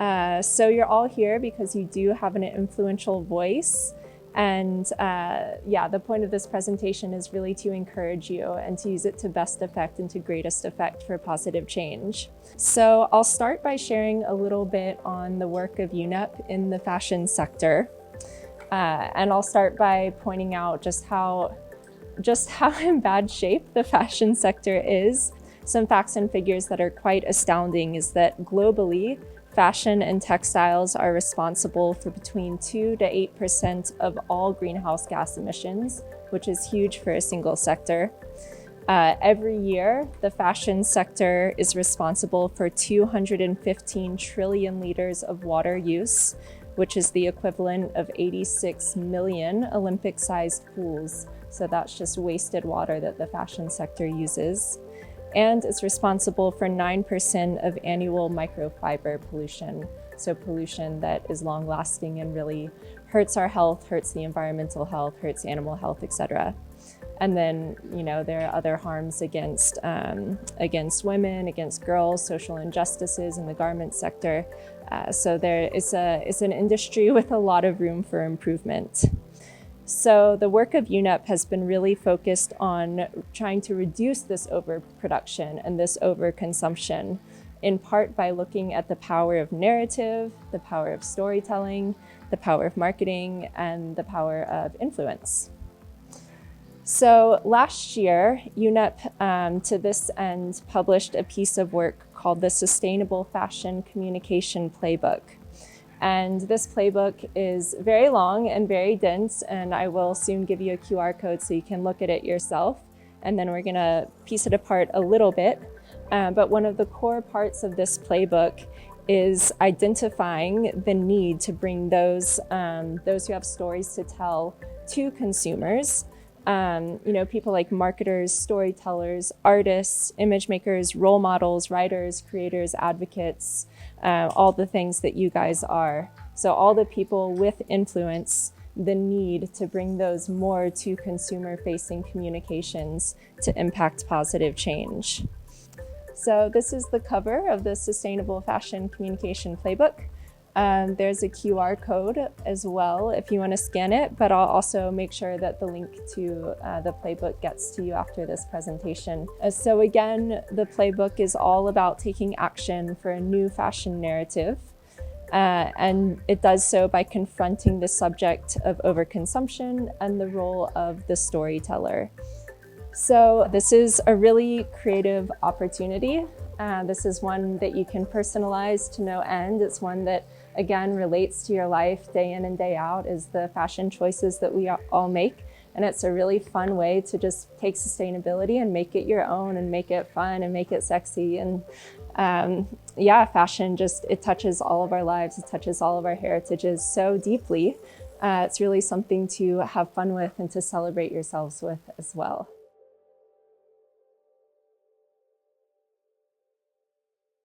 So you're all here because you do have an influential voice. And yeah, the point of this presentation is really to encourage you and to use it to best effect and to greatest effect for positive change. So I'll start by sharing a little bit on the work of UNEP in the fashion sector. And I'll start by pointing out just how in bad shape the fashion sector is. Some facts and figures that are quite astounding is that globally, fashion and textiles are responsible for between 2 to 8% of all greenhouse gas emissions, which is huge for a single sector. Every year, the fashion sector is responsible for 215 trillion liters of water use, which is the equivalent of 86 million Olympic-sized pools. So that's just wasted water that the fashion sector uses. And it's responsible for 9% of annual microfiber pollution. So pollution that is long-lasting and really hurts our health, hurts the environmental health, hurts animal health, etc. And then, there are other harms against women, against girls, social injustices in the garment sector. So it's an industry with a lot of room for improvement. So the work of UNEP has been really focused on trying to reduce this overproduction and this overconsumption, in part by looking at the power of narrative, the power of storytelling, the power of marketing, and the power of influence. So last year, UNEP, to this end, published a piece of work called the Sustainable Fashion Communication Playbook. And this playbook is very long and very dense, and I will soon give you a QR code so you can look at it yourself. And then we're gonna piece it apart a little bit. But one of the core parts of this playbook is identifying the need to bring those who have stories to tell to consumers. People like marketers, storytellers, artists, image makers, role models, writers, creators, advocates, all the things that you guys are. So all the people with influence, the need to bring those more to consumer-facing communications to impact positive change. So this is the cover of the Sustainable Fashion Communication Playbook. There's a QR code as well if you want to scan it, but I'll also make sure that the link to the playbook gets to you after this presentation. So again, the playbook is all about taking action for a new fashion narrative, and it does so by confronting the subject of overconsumption and the role of the storyteller. So this is a really creative opportunity. This is one that you can personalize to no end. It's one that, again, relates to your life day in and day out, is the fashion choices that we all make. And it's a really fun way to just take sustainability and make it your own and make it fun and make it sexy. And yeah, fashion it touches all of our lives. It touches all of our heritages so deeply. It's really something to have fun with and to celebrate yourselves with as well.